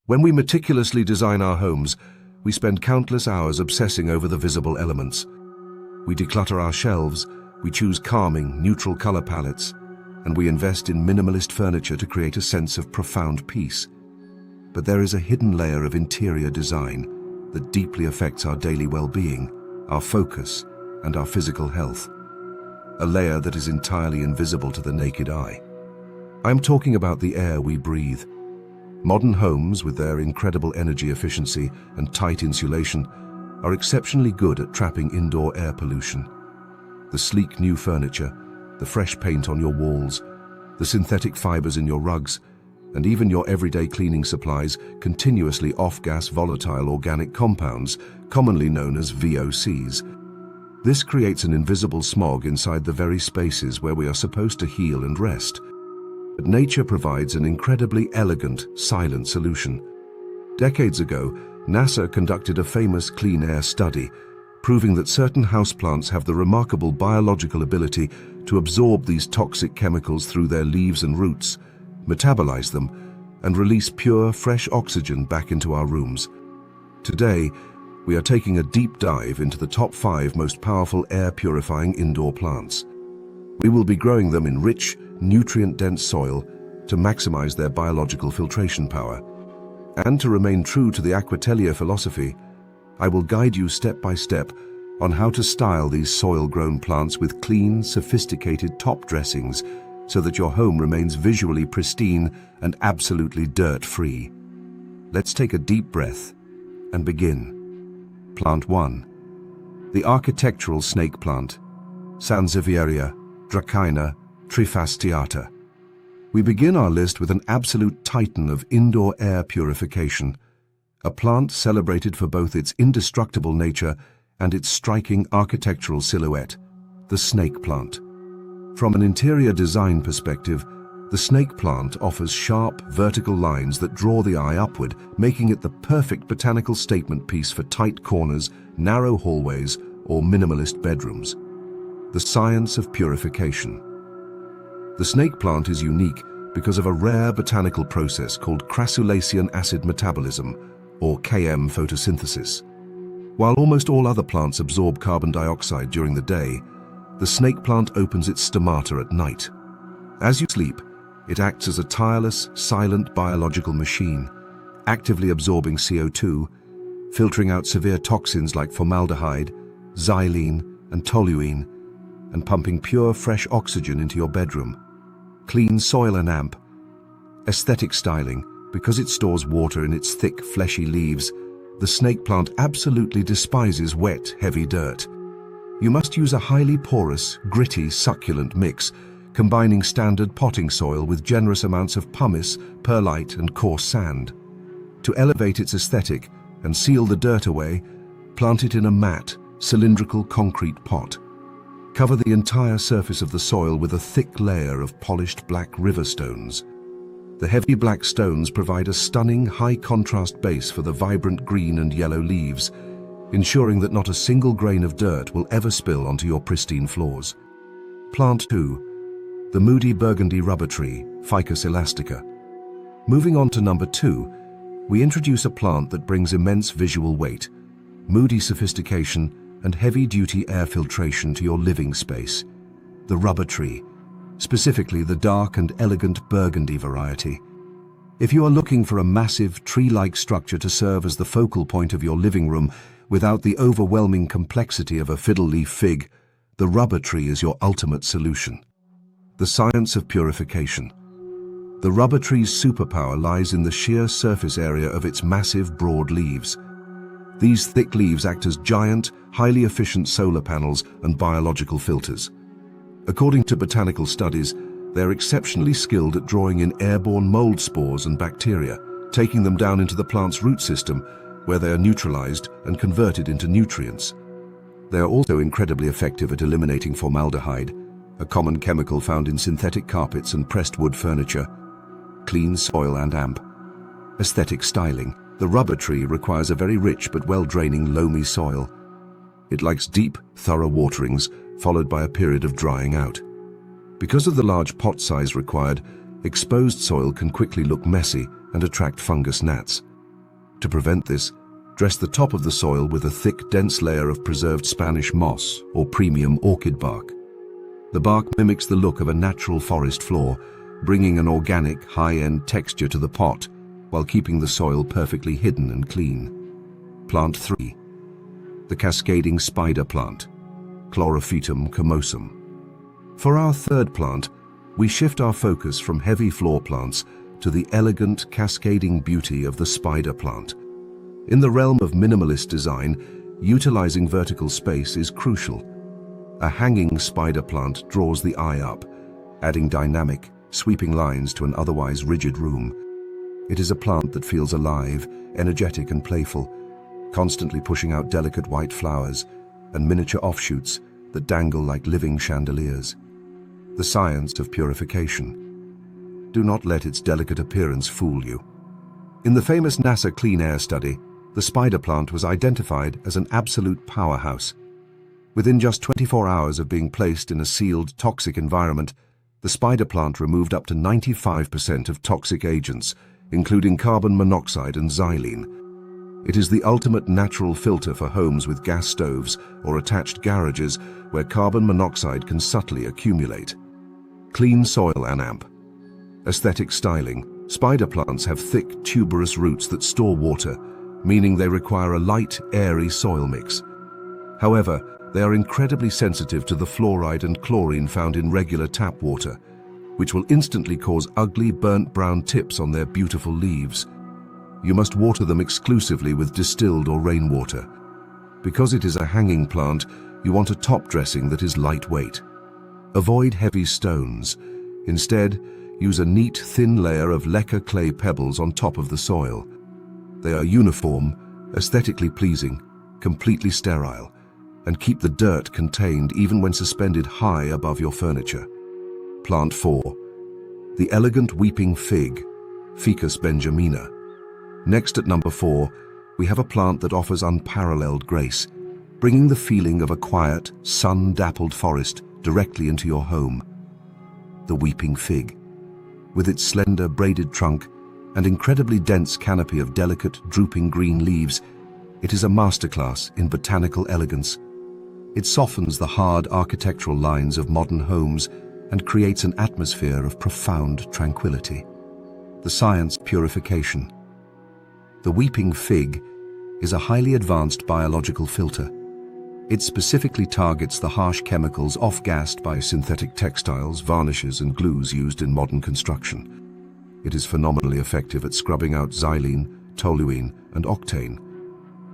When we meticulously design our homes, we spend countless hours obsessing over the visible elements. We declutter our shelves, we choose calming, neutral color palettes, and we invest in minimalist furniture to create a sense of profound peace. But there is a hidden layer of interior design that deeply affects our daily well-being, our focus, and our physical health. A layer that is entirely invisible to the naked eye. I'm talking about the air we breathe. Modern homes, with their incredible energy efficiency and tight insulation, are exceptionally good at trapping indoor air pollution. The sleek new furniture, the fresh paint on your walls, the synthetic fibers in your rugs, and even your everyday cleaning supplies continuously off-gas volatile organic compounds, commonly known as VOCs. This creates an invisible smog inside the very spaces where we are supposed to heal and rest. But nature provides an incredibly elegant, silent solution. Decades ago, NASA conducted a famous clean air study, proving that certain houseplants have the remarkable biological ability to absorb these toxic chemicals through their leaves and roots, metabolize them, and release pure, fresh oxygen back into our rooms. Today, we are taking a deep dive into the top 5 most powerful air-purifying indoor plants. We will be growing them in rich, nutrient-dense soil to maximize their biological filtration power. And to remain true to the Aquatelier philosophy, I will guide you step by step on how to style these soil-grown plants with clean, sophisticated top dressings so that your home remains visually pristine and absolutely dirt-free. Let's take a deep breath and begin. Plant 1. The architectural snake plant, Sansevieria dracaena trifastiata. We begin our list with an absolute titan of indoor air purification, a plant celebrated for both its indestructible nature and its striking architectural silhouette, the snake plant. From an interior design perspective, the snake plant offers sharp, vertical lines that draw the eye upward, making it the perfect botanical statement piece for tight corners, narrow hallways, or minimalist bedrooms. The science of purification. The snake plant is unique because of a rare botanical process called crassulacean acid metabolism, or KM photosynthesis. While almost all other plants absorb carbon dioxide during the day, the snake plant opens its stomata at night. As you sleep, it acts as a tireless, silent biological machine, actively absorbing CO2, filtering out severe toxins like formaldehyde, xylene, and toluene, and pumping pure, fresh oxygen into your bedroom. Clean soil and amp. Aesthetic styling. Because it stores water in its thick, fleshy leaves, the snake plant absolutely despises wet, heavy dirt. You must use a highly porous, gritty, succulent mix, combining standard potting soil with generous amounts of pumice, perlite, and coarse sand. To elevate its aesthetic and seal the dirt away, plant it in a matte, cylindrical concrete pot. Cover the entire surface of the soil with a thick layer of polished black river stones. The heavy black stones provide a stunning, high-contrast base for the vibrant green and yellow leaves, ensuring that not a single grain of dirt will ever spill onto your pristine floors. Plant 2. The moody burgundy rubber tree, Ficus elastica. Moving on to number 2, we introduce a plant that brings immense visual weight, moody sophistication, and heavy-duty air filtration to your living space. The rubber tree, specifically the dark and elegant burgundy variety. If you are looking for a massive, tree-like structure to serve as the focal point of your living room without the overwhelming complexity of a fiddle-leaf fig, the rubber tree is your ultimate solution. The science of purification. The rubber tree's superpower lies in the sheer surface area of its massive, broad leaves. These thick leaves act as giant, highly efficient solar panels and biological filters. According to botanical studies, they're exceptionally skilled at drawing in airborne mold spores and bacteria, taking them down into the plant's root system, where they are neutralized and converted into nutrients. They are also incredibly effective at eliminating formaldehyde, a common chemical found in synthetic carpets and pressed wood furniture. Clean soil and amp. Aesthetic styling. The rubber tree requires a very rich but well-draining loamy soil. It likes deep, thorough waterings, followed by a period of drying out. Because of the large pot size required, exposed soil can quickly look messy and attract fungus gnats. To prevent this, dress the top of the soil with a thick, dense layer of preserved Spanish moss or premium orchid bark. The bark mimics the look of a natural forest floor, bringing an organic, high-end texture to the pot while keeping the soil perfectly hidden and clean. Plant 3. The cascading spider plant, Chlorophytum comosum. For our third plant, we shift our focus from heavy floor plants to the elegant, cascading beauty of the spider plant. In the realm of minimalist design, utilizing vertical space is crucial. A hanging spider plant draws the eye up, adding dynamic, sweeping lines to an otherwise rigid room. It is a plant that feels alive, energetic and playful, constantly pushing out delicate white flowers and miniature offshoots that dangle like living chandeliers. The science of purification. Do not let its delicate appearance fool you. In the famous NASA Clean Air study, the spider plant was identified as an absolute powerhouse. Within just 24 hours of being placed in a sealed, toxic environment, the spider plant removed up to 95% of toxic agents, including carbon monoxide and xylene. It is the ultimate natural filter for homes with gas stoves or attached garages where carbon monoxide can subtly accumulate. Clean soil and amp. Aesthetic styling. Spider plants have thick, tuberous roots that store water, meaning they require a light, airy soil mix. However, they are incredibly sensitive to the fluoride and chlorine found in regular tap water, which will instantly cause ugly, burnt brown tips on their beautiful leaves. You must water them exclusively with distilled or rainwater. Because it is a hanging plant, you want a top dressing that is lightweight. Avoid heavy stones. Instead, use a neat, thin layer of lacquer clay pebbles on top of the soil. They are uniform, aesthetically pleasing, completely sterile, and keep the dirt contained even when suspended high above your furniture. Plant 4. The elegant weeping fig, Ficus benjamina. Next at number 4, we have a plant that offers unparalleled grace, bringing the feeling of a quiet, sun-dappled forest directly into your home. The weeping fig. With its slender, braided trunk and incredibly dense canopy of delicate, drooping green leaves, it is a masterclass in botanical elegance. It softens the hard architectural lines of modern homes and creates an atmosphere of profound tranquility. The science purification. The weeping fig is a highly advanced biological filter. It specifically targets the harsh chemicals off-gassed by synthetic textiles, varnishes, and glues used in modern construction. It is phenomenally effective at scrubbing out xylene, toluene, and octane.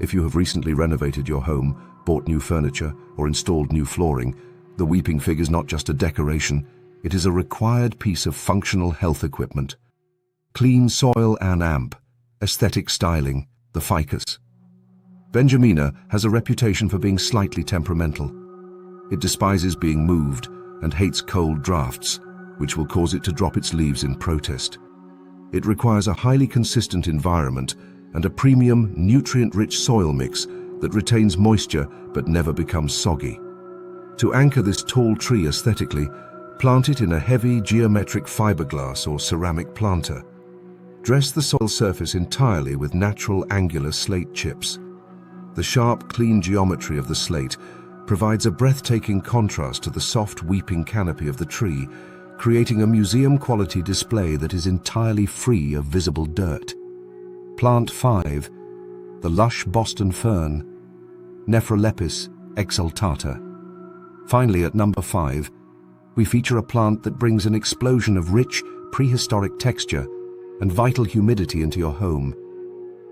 If you have recently renovated your home, bought new furniture, or installed new flooring, the weeping fig is not just a decoration, it is a required piece of functional health equipment. Clean soil and amp. Aesthetic styling. The ficus. Benjamina has a reputation for being slightly temperamental. It despises being moved and hates cold drafts, which will cause it to drop its leaves in protest. It requires a highly consistent environment and a premium, nutrient-rich soil mix that retains moisture but never becomes soggy. To anchor this tall tree aesthetically, plant it in a heavy geometric fiberglass or ceramic planter. Dress the soil surface entirely with natural angular slate chips. The sharp, clean geometry of the slate provides a breathtaking contrast to the soft, weeping canopy of the tree, creating a museum-quality display that is entirely free of visible dirt. Plant 5. The lush Boston fern, Nephrolepis exaltata. Finally, at number 5, we feature a plant that brings an explosion of rich, prehistoric texture and vital humidity into your home,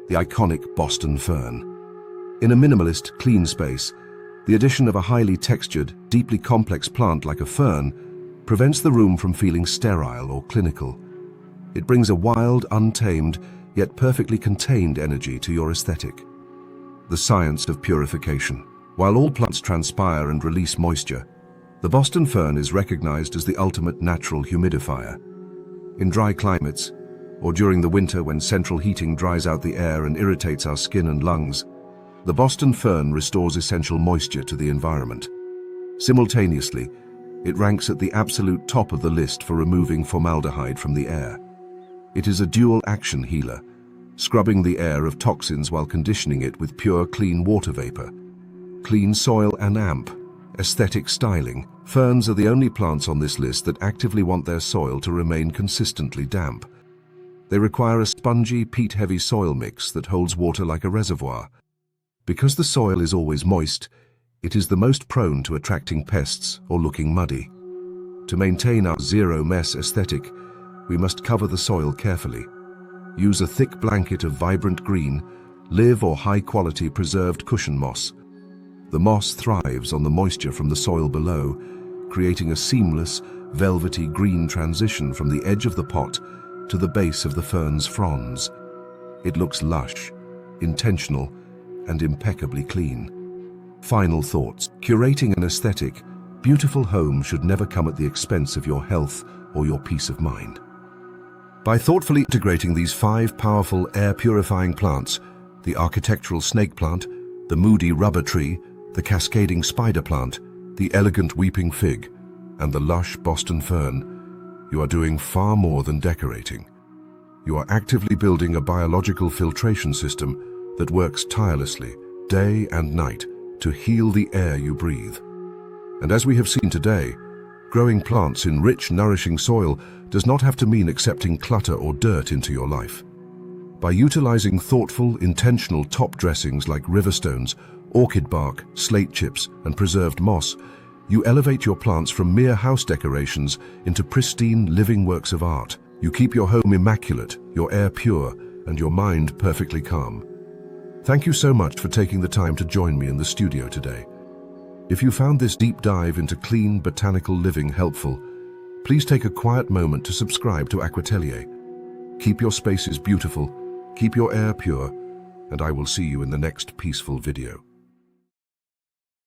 the iconic Boston fern. In a minimalist, clean space, the addition of a highly textured, deeply complex plant like a fern prevents the room from feeling sterile or clinical. It brings a wild, untamed, yet perfectly contained energy to your aesthetic. The science of purification. While all plants transpire and release moisture, the Boston fern is recognized as the ultimate natural humidifier. In dry climates, or during the winter when central heating dries out the air and irritates our skin and lungs, the Boston fern restores essential moisture to the environment. Simultaneously, it ranks at the absolute top of the list for removing formaldehyde from the air. It is a dual-action healer, scrubbing the air of toxins while conditioning it with pure, clean water vapor. Clean soil and AMP, aesthetic styling. Ferns are the only plants on this list that actively want their soil to remain consistently damp. They require a spongy, peat-heavy soil mix that holds water like a reservoir. Because the soil is always moist, it is the most prone to attracting pests or looking muddy. To maintain our zero-mess aesthetic, we must cover the soil carefully. Use a thick blanket of vibrant green, live or high-quality preserved cushion moss. The moss thrives on the moisture from the soil below, creating a seamless, velvety green transition from the edge of the pot to the base of the fern's fronds. It looks lush, intentional, and impeccably clean. Final thoughts. Curating an aesthetic, beautiful home should never come at the expense of your health or your peace of mind. By thoughtfully integrating these 5 powerful air-purifying plants, the architectural snake plant, the moody rubber tree, the cascading spider plant, the elegant weeping fig, and the lush Boston fern, you are doing far more than decorating. You are actively building a biological filtration system that works tirelessly, day and night, to heal the air you breathe. And as we have seen today, growing plants in rich, nourishing soil does not have to mean accepting clutter or dirt into your life. By utilizing thoughtful, intentional top dressings like riverstones, orchid bark, slate chips, and preserved moss, you elevate your plants from mere house decorations into pristine, living works of art. You keep your home immaculate, your air pure, and your mind perfectly calm. Thank you so much for taking the time to join me in the studio today. If you found this deep dive into clean, botanical living helpful, please take a quiet moment to subscribe to Aquatelier. Keep your spaces beautiful, keep your air pure, and I will see you in the next peaceful video.